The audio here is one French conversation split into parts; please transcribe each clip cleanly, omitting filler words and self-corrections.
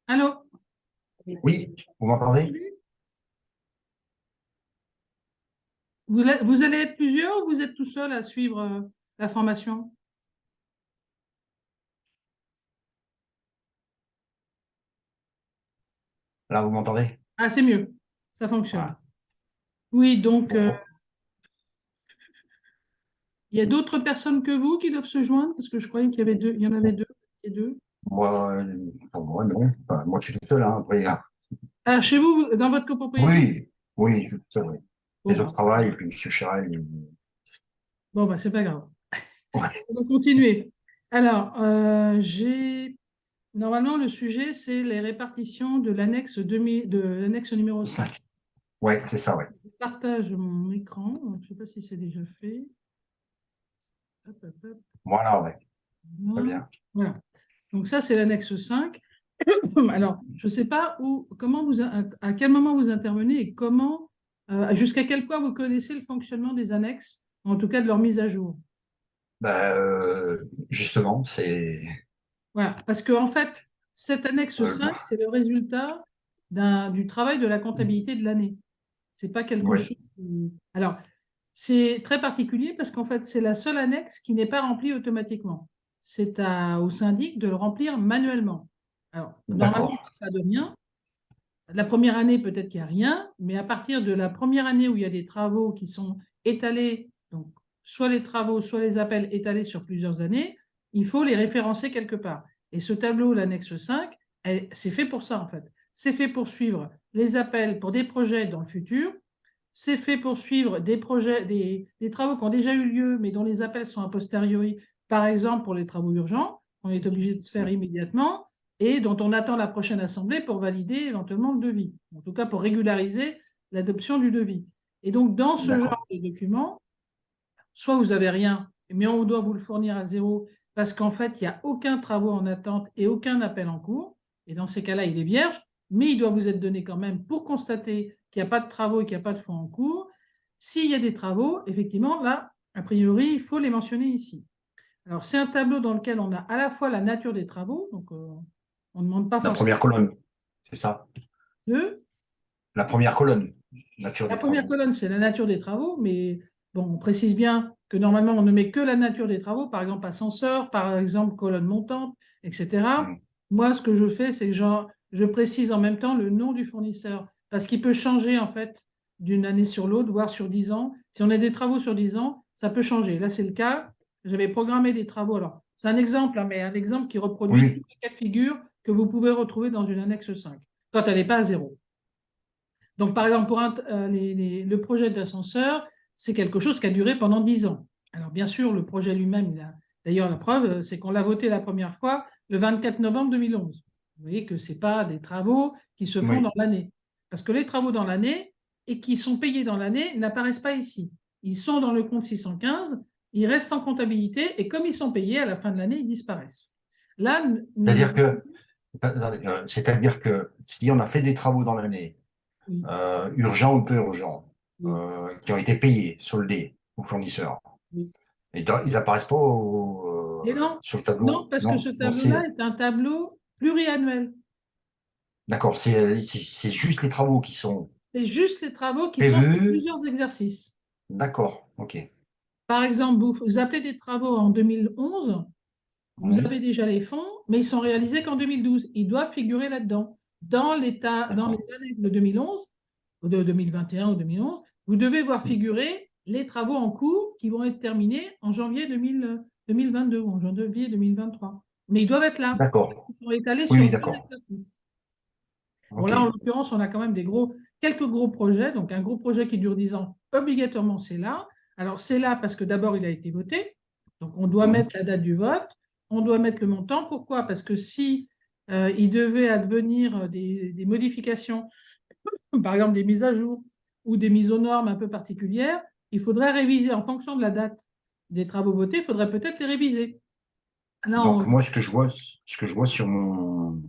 Allô? Oui, vous m'entendez? Vous allez être plusieurs ou vous êtes tout seul à suivre la formation? Là, vous m'entendez? Ah, c'est mieux. Ça fonctionne. Voilà. Oui, donc Bon, il y a d'autres personnes que vous qui doivent se joindre parce que je croyais qu'il y avait deux, il y en avait deux et deux. pour moi, non. Enfin, moi, je suis tout seul, hein, après. Ah, chez vous, dans votre copropriété? Oui, oui, je suis tout seul, oui. Bon, Les autres bah, travaillent, et puis M. Charel, bon, bah, c'est pas grave. ouais, On va continuer. Alors, normalement, le sujet, c'est les répartitions de l'annexe de l'annexe numéro 5. 5. Ouais, c'est ça, ouais. Je partage mon écran. Je ne sais pas si c'est déjà fait. Hop, hop, hop. Voilà, ouais. Très Voilà. bien. Voilà. Donc ça, c'est l'annexe 5. Alors, je ne sais pas à quel moment vous intervenez et jusqu'à quel point vous connaissez le fonctionnement des annexes, en tout cas de leur mise à jour. Bah, justement, c'est Voilà. Parce qu'en fait, cette annexe euh, 5, c'est le résultat du travail de la comptabilité de l'année. C'est pas quelque oui, chose. Alors, c'est très particulier parce qu'en fait, c'est la seule annexe qui n'est pas remplie automatiquement. Au syndic de le remplir manuellement. Alors, normalement, d'accord. pas de rien. La première année, peut-être qu'il n'y a rien, mais à partir de la première année où il y a des travaux qui sont étalés, donc soit les travaux, soit les appels étalés sur plusieurs années, il faut les référencer quelque part. Et ce tableau, l'annexe 5, c'est fait pour ça en fait. C'est fait pour suivre les appels pour des projets dans le futur. C'est fait pour suivre des projets, des travaux qui ont déjà eu lieu, mais dont les appels sont a posteriori, par exemple pour les travaux urgents, on est obligé de faire immédiatement et dont on attend la prochaine assemblée pour valider éventuellement le devis, en tout cas pour régulariser l'adoption du devis. Et donc, dans ce D'accord. genre de document, soit vous n'avez rien, mais on doit vous le fournir à zéro, parce qu'en fait, il n'y a aucun travaux en attente et aucun appel en cours. Et dans ces cas-là, il est vierge, mais il doit vous être donné quand même pour constater qu'il n'y a pas de travaux et qu'il n'y a pas de fonds en cours. S'il y a des travaux, effectivement, là, a priori, il faut les mentionner ici. Alors, c'est un tableau dans lequel on a à la fois la nature des travaux, donc on ne demande pas La forcément première colonne, c'est ça. de. La première colonne, nature La des première travaux. colonne, c'est la nature des travaux, mais bon, on précise bien que normalement, on ne met que la nature des travaux, par exemple ascenseur, par exemple colonne montante, etc. Hmm. Moi, ce que je fais, c'est que je précise en même temps le nom du fournisseur, parce qu'il peut changer en fait d'une année sur l'autre, voire sur 10 ans. Si on a des travaux sur 10 ans, ça peut changer. Là, c'est le cas. J'avais programmé des travaux. Alors, c'est un exemple, hein, mais un exemple qui reproduit tous Oui, les cas de figure que vous pouvez retrouver dans une annexe 5, quand elle n'est pas à zéro. Donc, par exemple, le projet d'ascenseur, c'est quelque chose qui a duré pendant 10 ans. Alors, bien sûr, le projet lui-même, d'ailleurs, la preuve, c'est qu'on l'a voté la première fois le 24 novembre 2011. Vous voyez que ce n'est pas des travaux qui se font dans oui, l'année. Parce que les travaux dans l'année et qui sont payés dans l'année n'apparaissent pas ici. Ils sont dans le compte 615, ils restent en comptabilité et comme ils sont payés, à la fin de l'année, ils disparaissent. Là, c'est-à-dire que, c'est-à-dire que si on a fait des travaux dans l'année, oui, urgents ou peu urgents, oui, qui ont été payés, soldés aux fournisseurs. oui. Et ils apparaissent pas Et non, sur le non, tableau, parce que non? ce Non, tableau-là est un tableau pluriannuel. d'accord, c'est juste les travaux qui sont C'est juste les travaux qui sont sur prévus. plusieurs exercices. D'accord, ok. Par exemple, vous appelez des travaux en 2011, vous Oui, avez déjà les fonds, mais ils sont réalisés qu'en 2012. Ils doivent figurer là-dedans. Dans les d'accord. années de 2011, ou de 2021 ou 2011, vous devez voir figurer les travaux en cours qui vont être terminés en janvier 2022 ou en janvier 2023. Mais ils doivent être là. Parce D'accord. qu'ils sont étalés Oui, sur oui, deux d'accord. exercices. Bon, Ok. là, en l'occurrence, on a quand même quelques gros projets. Donc, un gros projet qui dure 10 ans, obligatoirement, c'est là. Alors, c'est là parce que d'abord, il a été voté. Donc, on doit Mhm. mettre la date du vote. On doit mettre le montant. Pourquoi? Parce que si il devait advenir des modifications, par exemple des mises à jour ou des mises aux normes un peu particulières, il faudrait réviser en fonction de la date des travaux votés. Il faudrait peut-être les réviser. Là, Donc, moi, ce que je vois sur mon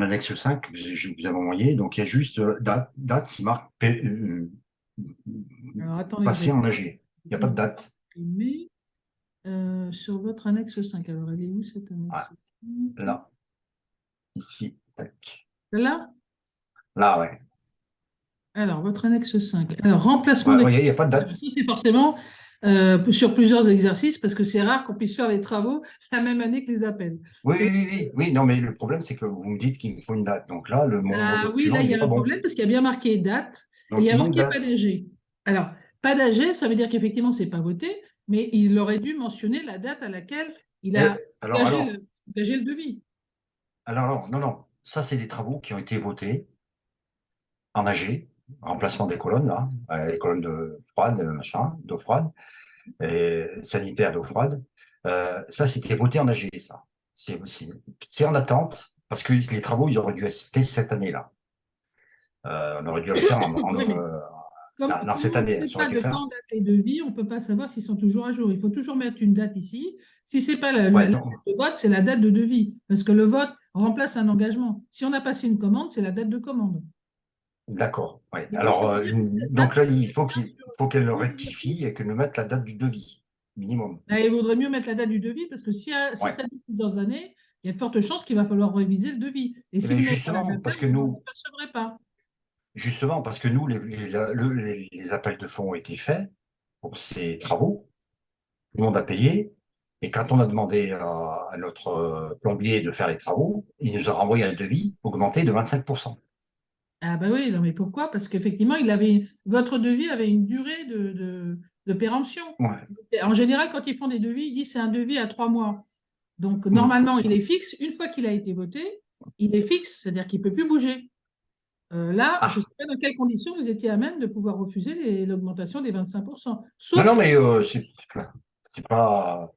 annexe 5 que je vous avais envoyé, donc il y a juste date, il marque alors, attendez, je passé vais engagé. Il n'y a pas de date. imprimer. Sur votre annexe 5. Alors, elle est où cette annexe Ouais, 5? là, ici, tac. Là? Là, ouais. Alors, votre annexe 5. Alors, remplacement Ouais, des... voyez, il n'y a pas de date. Ici, c'est forcément sur plusieurs exercices parce que c'est rare qu'on puisse faire les travaux la même année que les appels. Oui, Et- oui, oui, oui, oui, non, mais le problème, c'est que vous me dites qu'il me faut une date. Donc là, mon Ah oui, document, là, il il y n'est a pas un bon. problème parce qu'il y a bien marqué date et il y Donc a il manque marqué pas date. d'AG. Alors, pas d'AG, ça veut dire qu'effectivement, c'est pas voté, mais il aurait dû mentionner la date à laquelle il Et a alors, alors, engagé le devis. alors, non, non. Ça, c'est des travaux qui ont été votés en AG, remplacement des colonnes, là, les colonnes de froide, machin, d'eau froide, et sanitaire d'eau froide. Ça, c'était voté en AG, ça. C'est en attente, parce que les travaux, ils auraient dû être faits cette année-là. On aurait dû le faire Oui, mais dans comme cette on ne année. sait Ça aurait pas dû de faire. quand date les devis, on ne peut pas savoir s'ils sont toujours à jour. Il faut toujours mettre une date ici. Si ce n'est pas la Ouais, date donc, de vote, c'est la date de devis. Parce que le vote remplace un engagement. Si on a passé une commande, c'est la date de commande. d'accord. Ouais. Mais donc, Alors, ça veut dire que donc là, il faut bien faut qu'elle le sur les rectifie exercices. et que nous mette la date du devis, minimum. Il vaudrait mieux mettre la date du devis parce que si Ouais. ça dure plusieurs années, il y a de fortes chances qu'il va falloir réviser le devis. Et Et si bien vous n'avez pas la justement, date, parce que vous ne nous, percevrez pas. les appels de fonds ont été faits pour ces travaux, tout le monde a payé, et quand on a demandé à notre plombier de faire les travaux, il nous a renvoyé un devis augmenté de 25%. Ah bah oui, non mais pourquoi? Parce qu'effectivement, votre devis avait une durée de péremption. Ouais. En général, quand ils font des devis, ils disent c'est un devis à 3 mois. Donc Mm. normalement, il est fixe. Une fois qu'il a été voté, il est fixe, c'est-à-dire qu'il ne peut plus bouger. Là, je ne Ah, sais pas dans quelles conditions vous étiez à même de pouvoir refuser l'augmentation des 25%. non, Sauf non, que mais c'est pas,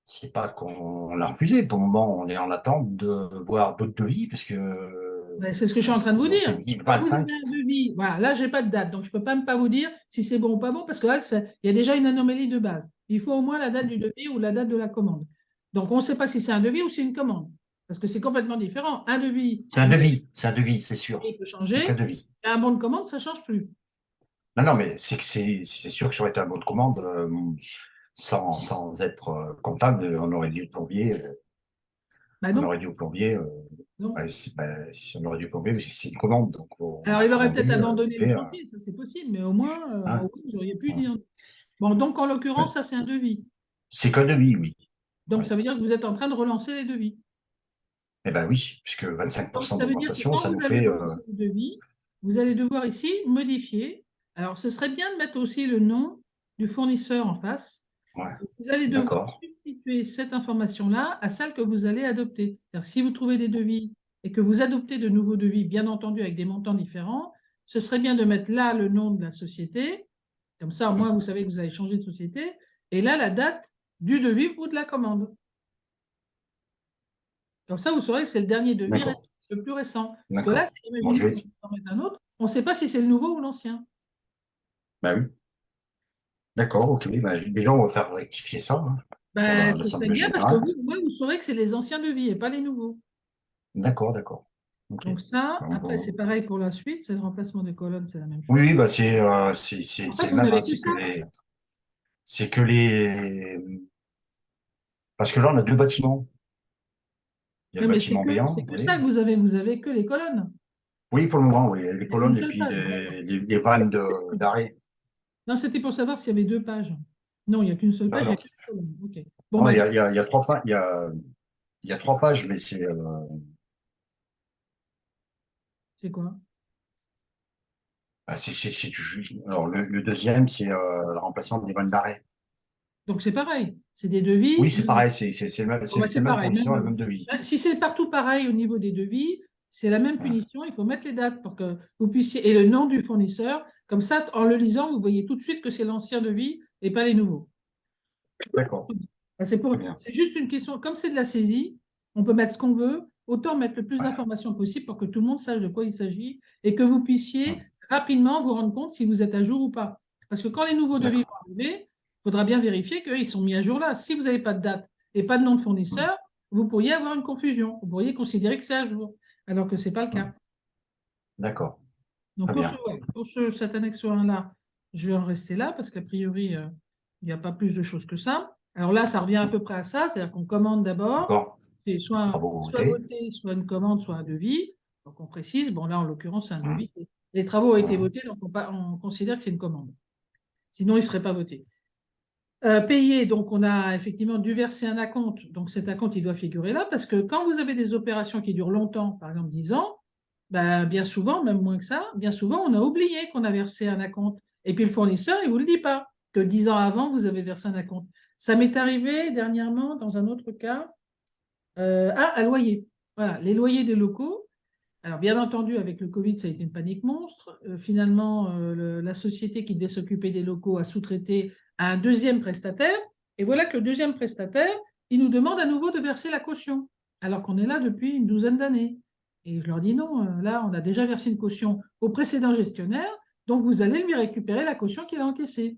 c'est pas qu'on l'a refusé. Pour le moment, on est en attente de voir d'autres devis, parce que ben, c'est ce que je suis en train de vous on s'est dire. dit Quand vous avez 25. un devis, voilà, là, je n'ai pas de date, donc je ne peux pas même pas vous dire si c'est bon ou pas bon, parce que là, il y a déjà une anomalie de base. Il faut au moins la date du devis ou la date de la commande. Donc, on ne sait pas si c'est un devis ou c'est une commande, parce que c'est complètement différent. Un devis, C'est un devis, c'est sûr. il peut C'est qu'un changer, devis. et un bon de commande, ça ne change plus. Non, non, mais c'est sûr que ça aurait été un bon de commande, sans être comptable, Ben on non, aurait dit au plombier, non. on aurait dit au plombier, parce que c'est une commande, donc on Alors, a il aurait peut-être commandé, abandonné le fait, chantier, ça c'est possible, mais au moins, hein, oui, vous auriez pu hein. dire. Bon, donc en Ouais. l'occurrence, ça c'est un devis. C'est qu'un devis, oui. Donc, Ouais. ça veut dire que vous êtes en train de relancer les devis. Eh ben oui, puisque Donc, 25% ça veut dire que d'augmentation, quand ça nous vous allez fait, relancer le devis, vous allez devoir ici modifier. Alors, ce serait bien de mettre aussi le nom du fournisseur en face. ouais, Vous allez devoir d'accord. substituer cette information-là à celle que vous allez adopter. C'est-à-dire, si vous trouvez des devis et que vous adoptez de nouveaux devis, bien entendu avec des montants différents, ce serait bien de mettre là le nom de la société. Comme ça, au moins, vous savez que vous allez changer de société. Et là, la date du devis ou de la commande. Comme ça, vous saurez que c'est le dernier devis D'accord, le plus récent. Parce que là, d'accord. Bon, imaginez qu'on en mette un autre, on ne sait pas si c'est le nouveau ou l'ancien. bah oui, d'accord, ok. Bah, déjà, on va faire rectifier ça, hein, pour Ben, ce serait l'Assemblée bien parce que générale. vous, moi, vous saurez que c'est les anciens devis et pas les nouveaux. D'accord, d'accord. Ok. Donc ça, Bon, après, bon. c'est pareil pour la suite, c'est le remplacement des colonnes, c'est la même Oui, chose. oui, bah En c'est fait, le vous même, hein, n'avez que ça. c'est que parce que là, on a deux bâtiments. Il y a Non, le mais bâtiment c'est béant, vous que voyez. ça que vous avez que les colonnes. Oui, pour le moment, oui, les Il y a une colonnes et seule puis page, d'accord. les vannes d'arrêt. Non, c'était pour savoir s'il y avait deux pages. Non, il n'y a qu'une seule Non, page, il n'y non. a qu'une colonne. OK. Bon, Non, ben, il y a trois pages, il y a trois pages, mais c'est quoi? alors, le deuxième, c'est le remplacement des vannes d'arrêt. Donc c'est pareil, c'est des devis. Oui, c'est pareil, c'est le même, Bon, bah, c'est c'est le même pareil. fournisseur et le même devis. Si c'est partout pareil au niveau des devis, c'est la même Ouais. punition. Il faut mettre les dates pour que vous puissiez, et le nom du fournisseur. Comme ça, en le lisant, vous voyez tout de suite que c'est l'ancien devis et pas les nouveaux. D'accord, Ah, très bien. c'est juste une question. Comme c'est de la saisie, on peut mettre ce qu'on veut. Autant mettre le plus Ouais. d'informations possible pour que tout le monde sache de quoi il s'agit et que vous puissiez Ouais. rapidement vous rendre compte si vous êtes à jour ou pas. Parce que quand les nouveaux devis D'accord. vont arriver, il faudra bien vérifier qu'ils sont mis à jour là. Si vous n'avez pas de date et pas de nom de Ouais. fournisseur, vous pourriez avoir une confusion. Vous pourriez considérer que c'est à jour, alors que ce n'est pas le Ouais. cas. D'accord, Donc très bien. ouais, cette annexe 1-là, je vais en rester là parce qu'a priori, il n'y a pas plus de choses que ça. Alors là, ça revient à peu près à ça, c'est-à-dire qu'on commande d'abord, D'accord. c'est soit Travaux voté, soit une commande, soit un devis. Donc on précise, bon là en l'occurrence c'est un Hum, devis. Les travaux ont été hum, votés, donc on considère que c'est une commande. Sinon, il ne serait pas voté. Payer, donc on a effectivement dû verser un acompte. Donc cet acompte, il doit figurer là, parce que quand vous avez des opérations qui durent longtemps, par exemple 10 ans, ben, bien souvent, même moins que ça, bien souvent, on a oublié qu'on a versé un acompte. Et puis le fournisseur, il ne vous le dit pas, que 10 ans avant, vous avez versé un acompte. Ça m'est arrivé dernièrement dans un autre cas, un loyer. Voilà, les loyers des locaux. Alors, bien entendu, avec le Covid, ça a été une panique monstre. Finalement, la société qui devait s'occuper des locaux a sous-traité à un deuxième prestataire. Et voilà que le deuxième prestataire, il nous demande à nouveau de verser la caution, alors qu'on est là depuis une douzaine d'années. Et je leur dis non, là, on a déjà versé une caution au précédent gestionnaire, donc vous allez lui récupérer la caution qu'il a encaissée.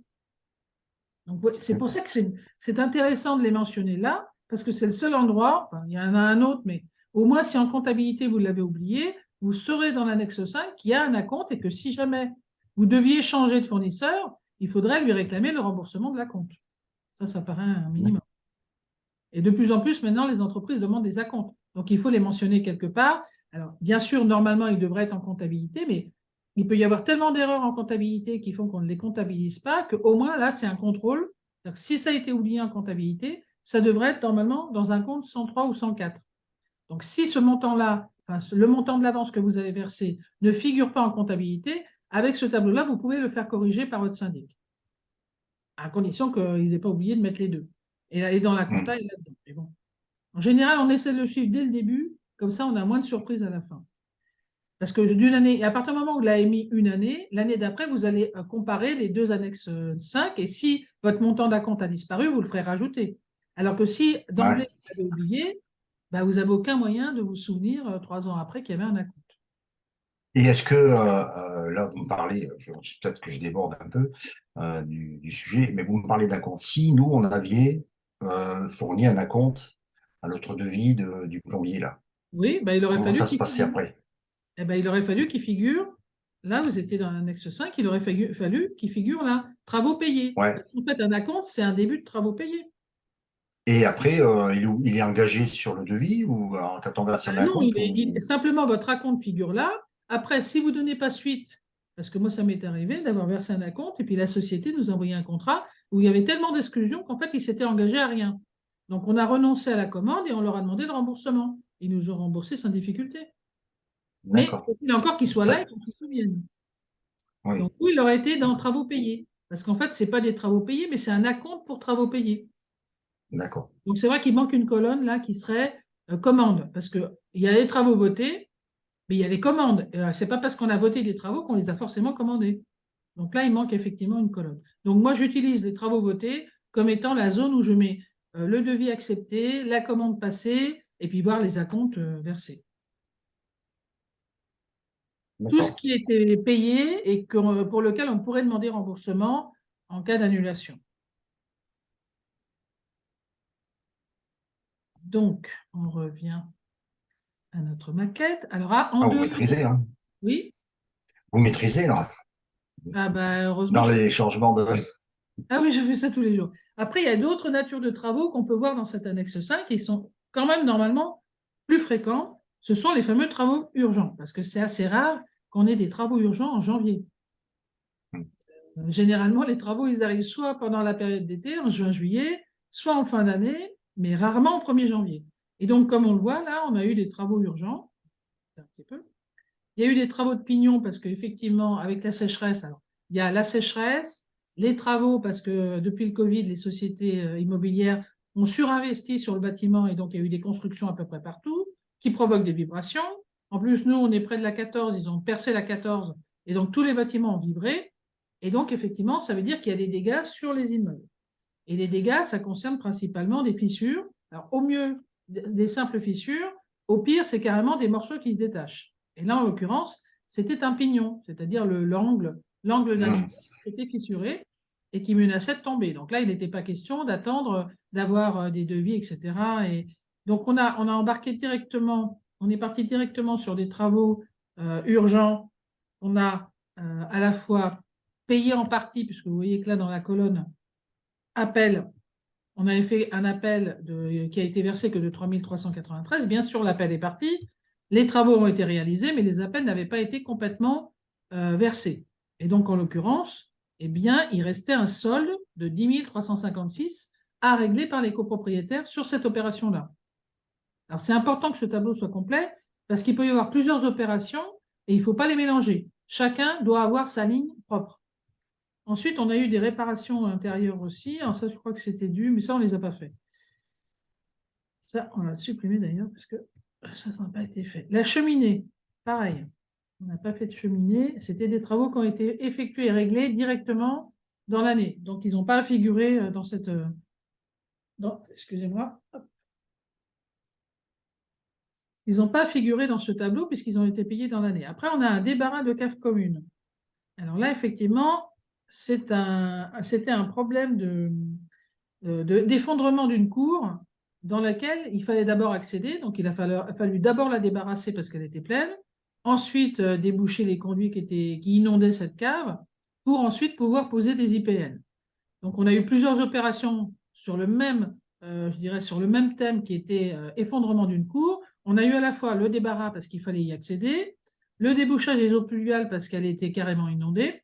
Donc, ouais, c'est pour ça que c'est intéressant de les mentionner là, parce que c'est le seul endroit, enfin, il y en a un autre, mais au moins si en comptabilité vous l'avez oublié, vous saurez dans l'annexe 5 qu'il y a un acompte et que si jamais vous deviez changer de fournisseur, il faudrait lui réclamer le remboursement de l'acompte. Ça paraît un minimum. Et de plus en plus, maintenant, les entreprises demandent des acomptes. Donc, il faut les mentionner quelque part. Alors, bien sûr, normalement, ils devraient être en comptabilité, mais il peut y avoir tellement d'erreurs en comptabilité qui font qu'on ne les comptabilise pas qu'au moins, là, c'est un contrôle. Si ça a été oublié en comptabilité, ça devrait être normalement dans un compte 103 ou 104. Donc, si ce montant-là, enfin, le montant de l'avance que vous avez versé ne figure pas en comptabilité, avec ce tableau-là, vous pouvez le faire corriger par votre syndic, à condition qu'ils n'aient pas oublié de mettre les deux. Et dans la hum. compta, il est là-dedans. Mais bon. En général, on essaie le chiffre dès le début, comme ça, on a moins de surprises à la fin. Parce que d'une année, à partir du moment où vous l'avez mis une année, l'année d'après, vous allez comparer les deux annexes 5, et si votre montant d'acompte a disparu, vous le ferez rajouter. Alors que si d'emblée, Ouais. vous avez oublié, bah, vous n'avez aucun moyen de vous souvenir 3 ans après qu'il y avait un acompte. Et est-ce que, là, vous me parlez, peut-être que je déborde un peu du sujet, mais vous me parlez d'acompte. Si nous, on avait fourni un acompte à notre devis du plombier, là, Oui, bah, il aurait comment fallu ça se qu'il passait figure. après? Eh ben, il aurait fallu qu'il figure. Là, vous étiez dans l'annexe 5, il aurait fallu qu'il figure là, travaux payés. Ouais. Parce qu'en fait, un acompte, c'est un début de travaux payés. Et après, il est engagé sur le devis ou quand on verse Ah un non, acompte ou... simplement votre acompte figure là. Après, si vous ne donnez pas suite, parce que moi, ça m'est arrivé d'avoir versé un acompte et puis la société nous a envoyé un contrat où il y avait tellement d'exclusions qu'en fait, ils s'étaient engagés à rien. Donc, on a renoncé à la commande et on leur a demandé le remboursement. Ils nous ont remboursé sans difficulté. Mais D'accord. faut-il encore qu'ils soient là Ça, et qu'ils se souviennent. Donc, oui, oui, il aurait été dans d'accord. travaux payés. Parce qu'en fait, ce n'est pas des travaux payés, mais c'est un acompte pour travaux payés. D'accord. Donc, c'est vrai qu'il manque une colonne là qui serait commande. Parce qu'il y a les travaux votés, mais il y a les commandes. Ce n'est pas parce qu'on a voté des travaux qu'on les a forcément commandés. Donc là, il manque effectivement une colonne. Donc moi, j'utilise les travaux votés comme étant la zone où je mets le devis accepté, la commande passée, et puis voir les acomptes versés. Tout ce D'accord. qui était payé et pour lequel on pourrait demander remboursement en cas d'annulation. Donc, on revient à notre maquette. Alors, en Ah, vous dehors de... maîtrisez, hein? Oui, Vous maîtrisez, là, ah bah, heureusement, dans je fais... les changements de... Ah oui, je fais ça tous les jours. Après, il y a d'autres natures de travaux qu'on peut voir dans cette annexe 5 qui sont quand même normalement plus fréquents. Ce sont les fameux travaux urgents, parce que c'est assez rare qu'on ait des travaux urgents en janvier. Généralement, les travaux, ils arrivent soit pendant la période d'été, en juin-juillet, soit en fin d'année, mais rarement au 1er janvier. Et donc, comme on le voit, là, on a eu des travaux urgents. Un petit peu. Il y a eu des travaux de pignon parce qu'effectivement, avec la sécheresse, alors, il y a la sécheresse, les travaux parce que depuis le Covid, les sociétés immobilières ont surinvesti sur le bâtiment et donc il y a eu des constructions à peu près partout qui provoquent des vibrations. En plus, nous, on est près de la 14, ils ont percé la 14 et donc tous les bâtiments ont vibré. Et donc, effectivement, ça veut dire qu'il y a des dégâts sur les immeubles. Et les dégâts, ça concerne principalement des fissures. Alors, au mieux, des simples fissures. Au pire, c'est carrément des morceaux qui se détachent. Et là, en l'occurrence, c'était un pignon, c'est-à-dire l'angle d'un Hmm. immeuble qui était fissuré et qui menaçait de tomber. Donc là, il n'était pas question d'attendre d'avoir des devis, etc. Et donc, on a embarqué directement, on est parti directement sur des travaux urgents. On a à la fois payé en partie, puisque vous voyez que là, dans la colonne, appel on avait fait un appel qui a été versé que de 3 393. Bien sûr, l'appel est parti. Les travaux ont été réalisés, mais les appels n'avaient pas été complètement versés. Et donc, en l'occurrence, eh bien, il restait un solde de 10 356 à régler par les copropriétaires sur cette opération-là. Alors, c'est important que ce tableau soit complet parce qu'il peut y avoir plusieurs opérations et il ne faut pas les mélanger. Chacun doit avoir sa ligne propre. Ensuite, on a eu des réparations intérieures aussi. Alors ça, je crois que c'était dû, mais ça, on ne les a pas fait. Ça, on l'a supprimé d'ailleurs parce que ça n'a pas été fait. La cheminée, pareil. On n'a pas fait de cheminée. C'était des travaux qui ont été effectués et réglés directement dans l'année. Donc, ils n'ont pas figuré dans cette... excusez-moi. Ils n'ont pas figuré dans ce tableau puisqu'ils ont été payés dans l'année. Après, on a un débarras de cave commune. Alors là, effectivement, c'était un problème d'effondrement d'une cour dans laquelle il fallait d'abord accéder. Donc, il a fallu d'abord la débarrasser parce qu'elle était pleine. Ensuite, déboucher les conduits qui inondaient cette cave pour ensuite pouvoir poser des IPN. Donc, on a eu plusieurs opérations sur le même, je dirais, sur le même thème qui était effondrement d'une cour. On a eu à la fois le débarras parce qu'il fallait y accéder, le débouchage des eaux pluviales parce qu'elle était carrément inondée,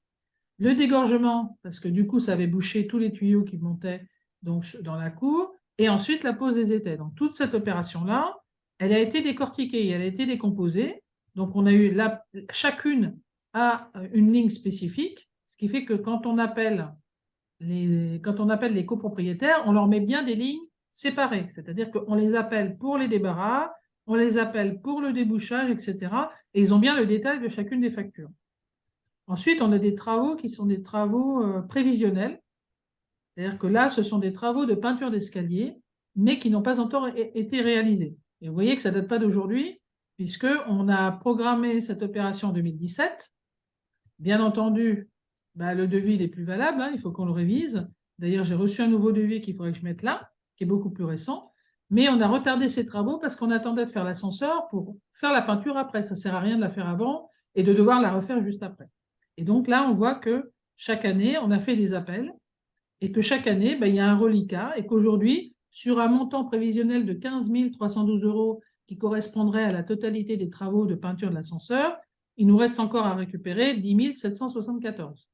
le dégorgement parce que du coup, ça avait bouché tous les tuyaux qui montaient donc, dans la cour, et ensuite la pose des étais. Donc, toute cette opération-là, elle a été décortiquée, elle a été décomposée. Donc, on a eu chacune a une ligne spécifique, ce qui fait que quand on appelle les copropriétaires, on leur met bien des lignes séparées. C'est-à-dire qu'on les appelle pour les débarras, on les appelle pour le débouchage, etc. Et ils ont bien le détail de chacune des factures. Ensuite, on a des travaux qui sont des travaux prévisionnels. C'est-à-dire que là, ce sont des travaux de peinture d'escalier, mais qui n'ont pas encore été réalisés. Et vous voyez que ça ne date pas d'aujourd'hui, puisqu'on a programmé cette opération en 2017. Bien entendu, le devis n'est plus valable, hein, il faut qu'on le révise. D'ailleurs, j'ai reçu un nouveau devis qu'il faudrait que je mette là, qui est beaucoup plus récent. Mais on a retardé ces travaux parce qu'on attendait de faire l'ascenseur pour faire la peinture après. Ça ne sert à rien de la faire avant et de devoir la refaire juste après. Et donc là, on voit que chaque année, on a fait des appels et que chaque année, il y a un reliquat et qu'aujourd'hui, sur un montant prévisionnel de 15 312 euros qui correspondrait à la totalité des travaux de peinture de l'ascenseur, il nous reste encore à récupérer 10 774.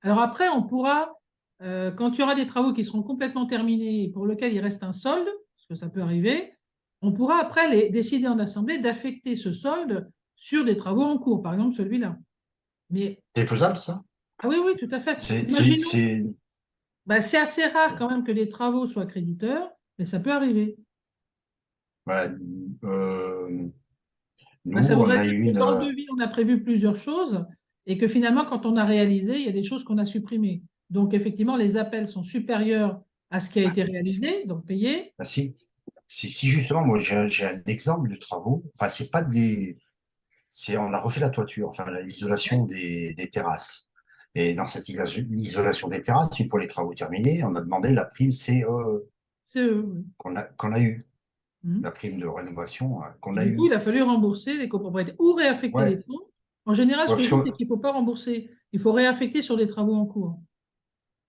Alors après, on pourra, quand il y aura des travaux qui seront complètement terminés et pour lesquels il reste un solde, parce que ça peut arriver, on pourra après décider en assemblée d'affecter ce solde sur des travaux en cours, par exemple celui-là. Mais C'est faisable, ça? ah oui, oui, tout à fait. C'est Imaginons, c'est assez rare quand même que les travaux soient créditeurs, mais ça peut arriver. ouais, Ça nous, on voudrait a dire eu que une. dans le devis, on a prévu plusieurs choses et que finalement, quand on a réalisé, il y a des choses qu'on a supprimées. Donc, effectivement, les appels sont supérieurs à ce qui a été réalisé, donc payé. Bah, si justement, moi j'ai un exemple de travaux, enfin, c'est pas des. On a refait la toiture, enfin, l'isolation des terrasses. Et dans cette isolation des terrasses, une fois les travaux terminés, on a demandé la prime CE C'est eux, oui. qu'on a eue, Mhm. la prime de rénovation qu'on Et a du coup, eue. il a fallu rembourser les copropriétaires ou réaffecter les Ouais, fonds. En général, ce ouais, que parce je que, dis, c'est qu'il ne faut pas rembourser. Il faut réaffecter sur des travaux en cours.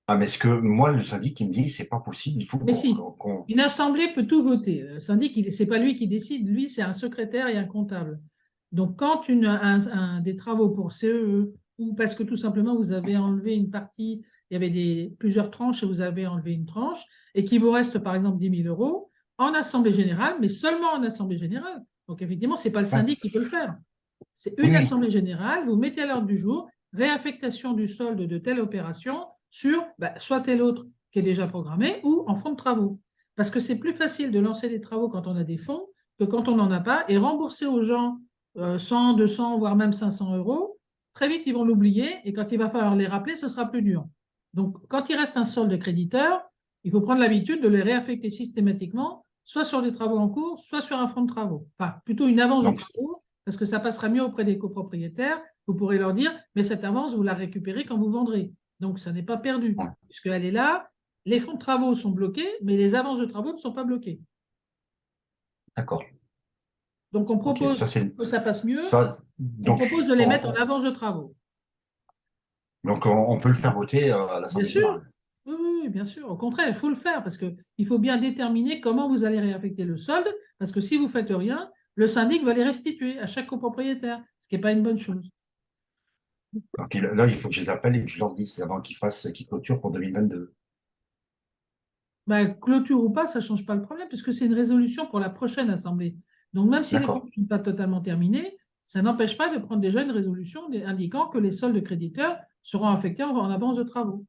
ah, mais ce que moi, le syndic, il me dit, c'est pas possible, il faut Mais si, qu'on. une assemblée peut tout voter. Le syndic, ce n'est pas lui qui décide, lui, c'est un secrétaire et un comptable. Donc, quand des travaux pour CEE, ou parce que tout simplement vous avez enlevé une partie, il y avait plusieurs tranches et vous avez enlevé une tranche, et qu'il vous reste par exemple 10 000 euros, en assemblée générale, mais seulement en assemblée générale. Donc, effectivement, ce n'est pas le Ouais, syndic qui peut le faire. C'est oui, une oui, assemblée générale, vous mettez à l'ordre du jour réaffectation du solde de telle opération sur soit tel autre qui est déjà programmé ou en fonds de travaux. Parce que c'est plus facile de lancer des travaux quand on a des fonds que quand on n'en a pas et rembourser aux gens 100, 200, voire même 500 euros, très vite ils vont l'oublier et quand il va falloir les rappeler, ce sera plus dur. Donc quand il reste un solde de créditeur, il faut prendre l'habitude de les réaffecter systématiquement, soit sur des travaux en cours, soit sur un fonds de travaux. Enfin, plutôt une avance de donc, travaux parce que ça passera mieux auprès des copropriétaires. Vous pourrez leur dire, mais cette avance, vous la récupérez quand vous vendrez. Donc, ça n'est pas perdu, ouais, puisqu'elle est là. Les fonds de travaux sont bloqués, mais les avances de travaux ne sont pas bloquées. d'accord. Donc, on Ok, propose, ça c'est. que ça passe mieux, Ça, on donc, propose de les mettre en avance de travaux. on peut le faire voter à Bien l'Assemblée sûr, générale. Oui, oui, oui, bien sûr. Au contraire, il faut le faire parce qu'il faut bien déterminer comment vous allez réaffecter le solde, parce que si vous ne faites rien, le syndic va les restituer à chaque copropriétaire, ce qui n'est pas une bonne chose. Donc, là, il faut que je les appelle et que je leur dise avant qu'ils clôturent pour 2022. Ben, clôture ou pas, ça ne change pas le problème, puisque c'est une résolution pour la prochaine assemblée. Donc, même si les comptes D'accord, ne sont pas totalement terminés, ça n'empêche pas de prendre déjà une résolution indiquant que les soldes créditeurs seront affectés en avance de travaux.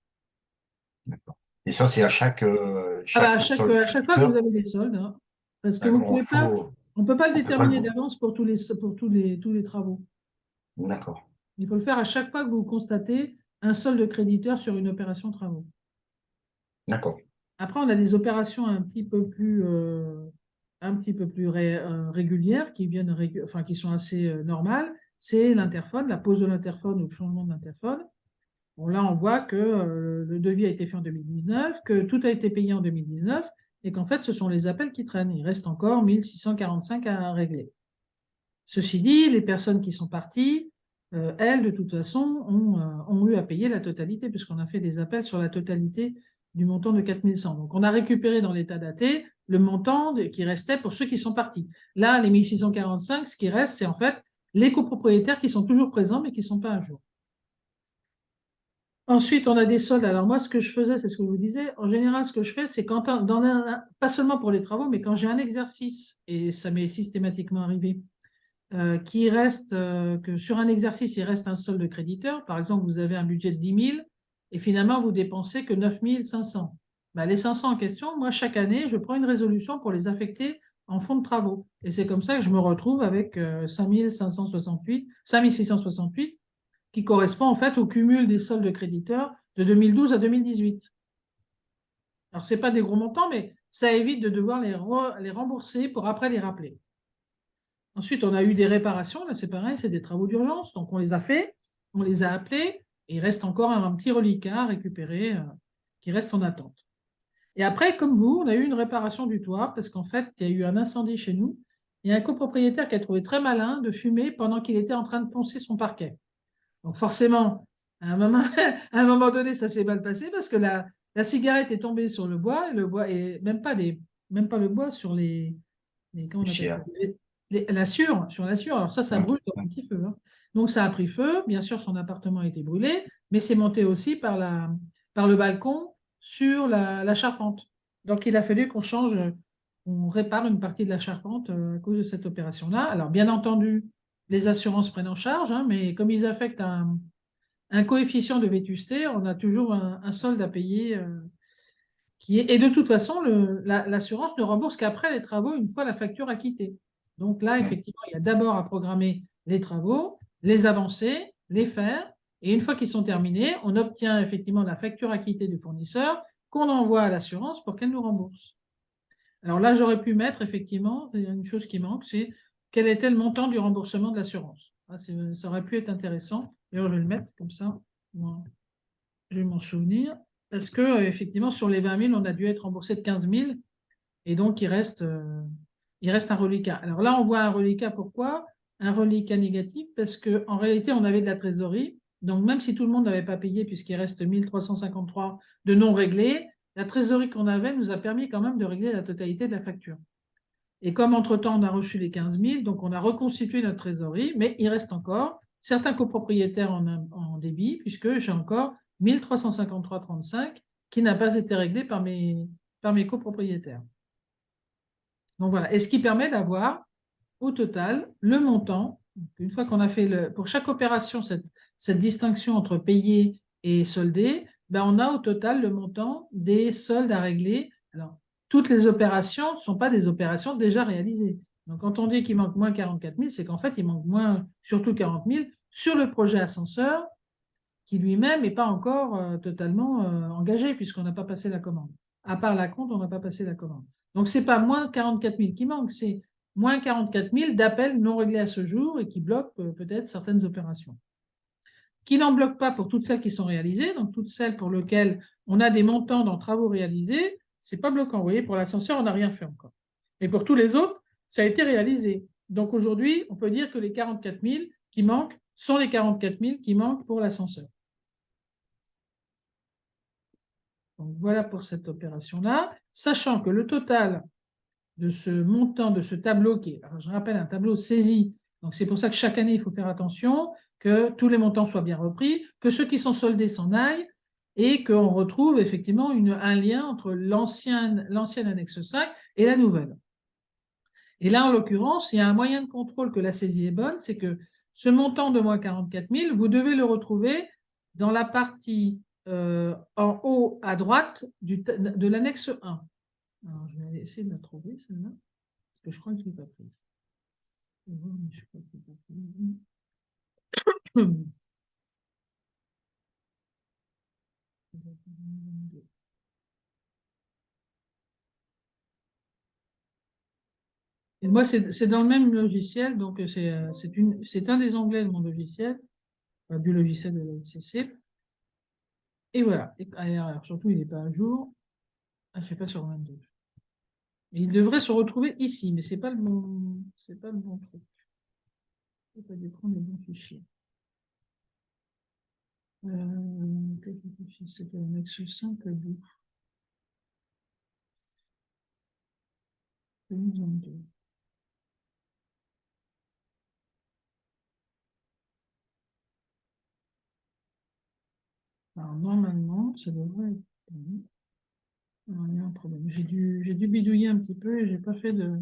d'accord. Et ça, c'est à Ah ben, chaque solde à chaque fois que vous créditeur. avez des soldes, hein, parce que vous D'accord, pouvez pas, on ne peut pas le on peut pas le déterminer voir. d'avance pour tous les travaux. D'accord, Il faut le faire à chaque fois que vous constatez un solde créditeur sur une opération travaux. d'accord. Après, on a des opérations un petit peu plus régulières enfin, qui sont assez normales. C'est l'interphone, la pose de l'interphone ou le changement de l'interphone. Bon, là, on voit que le devis a été fait en 2019, que tout a été payé en 2019 et qu'en fait, ce sont les appels qui traînent. Il reste encore 1645 à régler. Ceci dit, les personnes qui sont parties, elles, de toute façon, ont eu à payer la totalité, puisqu'on a fait des appels sur la totalité du montant de 4100. Donc, on a récupéré dans l'état daté le montant qui restait pour ceux qui sont partis. Là, les 1645, ce qui reste, c'est en fait les copropriétaires qui sont toujours présents, mais qui ne sont pas à jour. Ensuite, on a des soldes. Alors moi, ce que je faisais, c'est ce que je vous disais. En général, ce que je fais, c'est quand, pas seulement pour les travaux, mais quand j'ai un exercice, et ça m'est systématiquement arrivé, que sur un exercice, il reste un solde créditeur. Par exemple, vous avez un budget de 10 000 et finalement, vous dépensez que 9 500. Ben, les 500 en question, moi, chaque année, je prends une résolution pour les affecter en fonds de travaux. Et c'est comme ça que je me retrouve avec 5 668, qui correspond en fait au cumul des soldes créditeurs de 2012 à 2018. Alors, ce n'est pas des gros montants, mais ça évite de devoir les rembourser pour après les rappeler. Ensuite, on a eu des réparations. Là, c'est pareil, c'est des travaux d'urgence. Donc, on les a fait, on les a appelés, et il reste encore un petit reliquat à récupérer qui reste en attente. Et après, comme vous, on a eu une réparation du toit parce qu'en fait, il y a eu un incendie chez nous. Il y a un copropriétaire qui a trouvé très malin de fumer pendant qu'il était en train de poncer son parquet. Donc, forcément, à un moment donné, ça s'est mal passé parce que la cigarette est tombée sur le bois et le bois, et même pas le bois sur comment on appelle ça? Cher. Sur la sûre. Alors ça Ouais, brûle comme ouais. un petit feu, hein. Donc ça a pris feu. Bien sûr, son appartement a été brûlé, mais c'est monté aussi par le balcon sur la charpente. Donc il a fallu on répare une partie de la charpente à cause de cette opération-là. Alors bien entendu, les assurances prennent en charge, hein, mais comme ils affectent un coefficient de vétusté, on a toujours un solde à payer et de toute façon, l'assurance ne rembourse qu'après les travaux, une fois la facture acquittée. Donc là, Mm. effectivement, il y a d'abord à programmer les travaux, les avancer, les faire, et une fois qu'ils sont terminés, on obtient effectivement la facture acquittée du fournisseur qu'on envoie à l'assurance pour qu'elle nous rembourse. Alors là, j'aurais pu mettre effectivement, il y a une chose qui manque, c'est quel était le montant du remboursement de l'assurance. Ça aurait pu être intéressant. D'ailleurs, je vais le mettre comme ça. Moi, je vais m'en souvenir. Parce que, effectivement, sur les 20 000, on a dû être remboursé de 15 000. Et donc, il reste un reliquat. Alors là, on voit un reliquat. Pourquoi? Un reliquat négatif parce qu'en réalité, on avait de la trésorerie. Donc, même si tout le monde n'avait pas payé, puisqu'il reste 1353 de non réglés, la trésorerie qu'on avait nous a permis quand même de régler la totalité de la facture. Et comme entre-temps, on a reçu les 15 000, donc on a reconstitué notre trésorerie, mais il reste encore certains copropriétaires en débit, puisque j'ai encore 1353,35 qui n'a pas été réglé par mes copropriétaires. Donc voilà, et ce qui permet d'avoir au total le montant, une fois qu'on a fait pour chaque opération cette distinction entre payé et soldé, ben on a au total le montant des soldes à régler. Alors, toutes les opérations ne sont pas des opérations déjà réalisées. Donc, quand on dit qu'il manque moins 44 000, c'est qu'en fait, il manque moins, surtout 40 000, sur le projet ascenseur, qui lui-même n'est pas encore totalement engagé, puisqu'on n'a pas passé la commande. À part la compte, on n'a pas passé la commande. Donc, ce n'est pas moins 44 000 qui manque, c'est moins 44 000 d'appels non réglés à ce jour et qui bloquent peut-être certaines opérations. Qui n'en bloquent pas pour toutes celles qui sont réalisées, donc toutes celles pour lesquelles on a des montants dans travaux réalisés, ce n'est pas bloquant. Vous voyez, pour l'ascenseur, on n'a rien fait encore. Et pour tous les autres, ça a été réalisé. Donc aujourd'hui, on peut dire que les 44 000 qui manquent sont les 44 000 qui manquent pour l'ascenseur. Donc, voilà pour cette opération-là, sachant que le total de ce montant, de ce tableau qui est, alors je rappelle, un tableau saisi. Donc, c'est pour ça que chaque année, il faut faire attention que tous les montants soient bien repris, que ceux qui sont soldés s'en aillent et qu'on retrouve effectivement un lien entre l'ancienne annexe 5 et la nouvelle. Et là, en l'occurrence, il y a un moyen de contrôle que la saisie est bonne, c'est que ce montant de moins 44 000, vous devez le retrouver dans la partie en haut à droite de l'annexe 1. Alors, je vais essayer de la trouver, celle-là, parce que je crois que je ne l'ai pas prise. Je crois que je l'ai pas prise. Et moi, c'est dans le même logiciel, donc c'est un des onglets de mon logiciel, du logiciel de la LCC. Et voilà. Et, alors, surtout, il n'est pas à jour. Ah, je ne sais pas sur 22. Et il devrait se retrouver ici, mais ce n'est pas le bon, c'est pas le bon truc. Je ne vais pas prendre le bon fichier. C'était l'annexe 5, le 2022. Alors, normalement, ça devrait être bon. Alors, il y a un problème. J'ai dû bidouiller un petit peu et j'ai pas fait de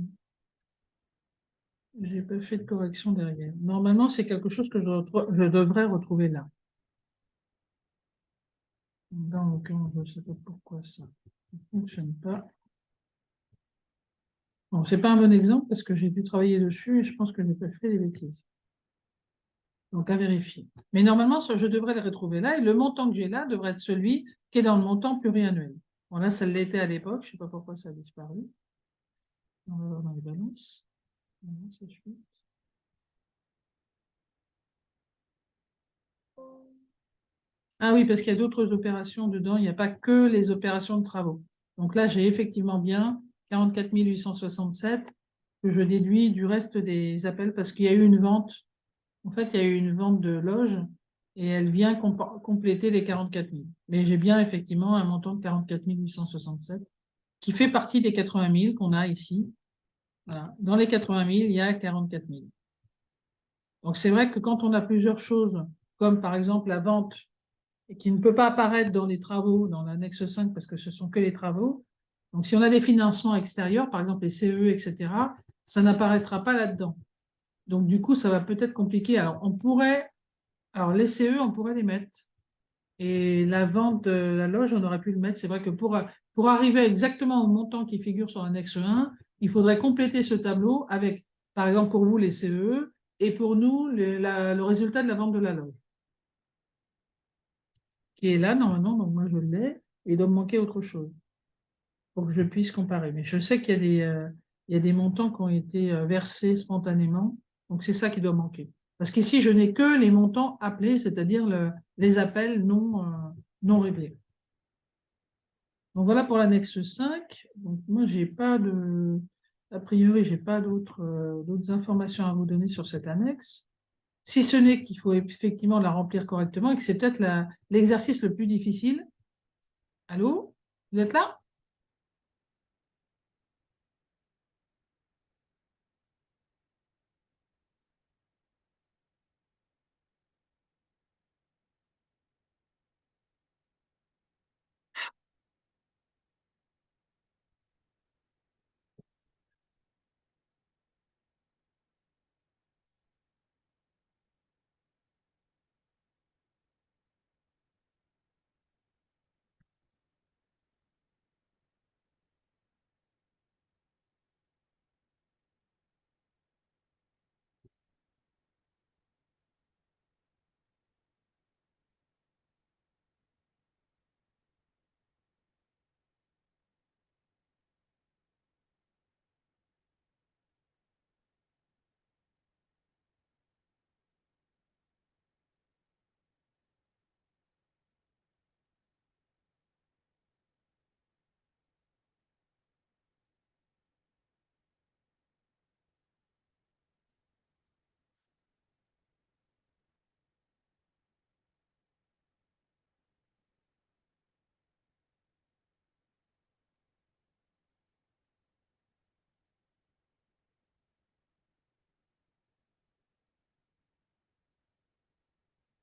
correction derrière. Normalement, c'est quelque chose que je devrais retrouver là. Dans l'occurrence, je ne sais pas pourquoi ça ne fonctionne pas. Bon, ce n'est pas un bon exemple parce que j'ai dû travailler dessus et je pense que j'ai pas fait des bêtises. Donc, à vérifier. Mais normalement, je devrais le retrouver là et le montant que j'ai là devrait être celui qui est dans le montant pluriannuel. Bon, là, ça l'était à l'époque. Je ne sais pas pourquoi ça a disparu. On va voir dans les balances. Ah oui, parce qu'il y a d'autres opérations dedans. Il n'y a pas que les opérations de travaux. Donc là, j'ai effectivement bien 44 867 que je déduis du reste des appels parce qu'il y a eu une vente. En fait, il y a eu une vente de loge et elle vient compléter les 44 000. Mais j'ai bien effectivement un montant de 44 867 qui fait partie des 80 000 qu'on a ici. Voilà. Dans les 80 000, il y a 44 000. Donc c'est vrai que quand on a plusieurs choses, comme par exemple la vente, et qui ne peut pas apparaître dans les travaux, dans l'annexe 5, parce que ce sont que les travaux. Donc, si on a des financements extérieurs, par exemple les CE, etc., ça n'apparaîtra pas là-dedans. Donc, du coup, ça va peut-être compliquer. Alors, les CE, on pourrait les mettre. Et la vente de la loge, on aurait pu le mettre. C'est vrai que pour arriver exactement au montant qui figure sur l'annexe 1, il faudrait compléter ce tableau avec, par exemple, pour vous, les CE, et pour nous, le résultat de la vente de la loge qui est là normalement, donc moi je l'ai, et il doit me manquer autre chose pour que je puisse comparer. Mais je sais qu'il y a des montants qui ont été versés spontanément, donc c'est ça qui doit manquer. Parce qu'ici, je n'ai que les montants appelés, c'est-à-dire les appels non réglés. Donc voilà pour l'annexe 5. Donc moi, j'ai pas a priori, j'ai pas d'autres informations à vous donner sur cette annexe. Si ce n'est qu'il faut effectivement la remplir correctement et que c'est peut-être l'exercice le plus difficile. Allô? Vous êtes là?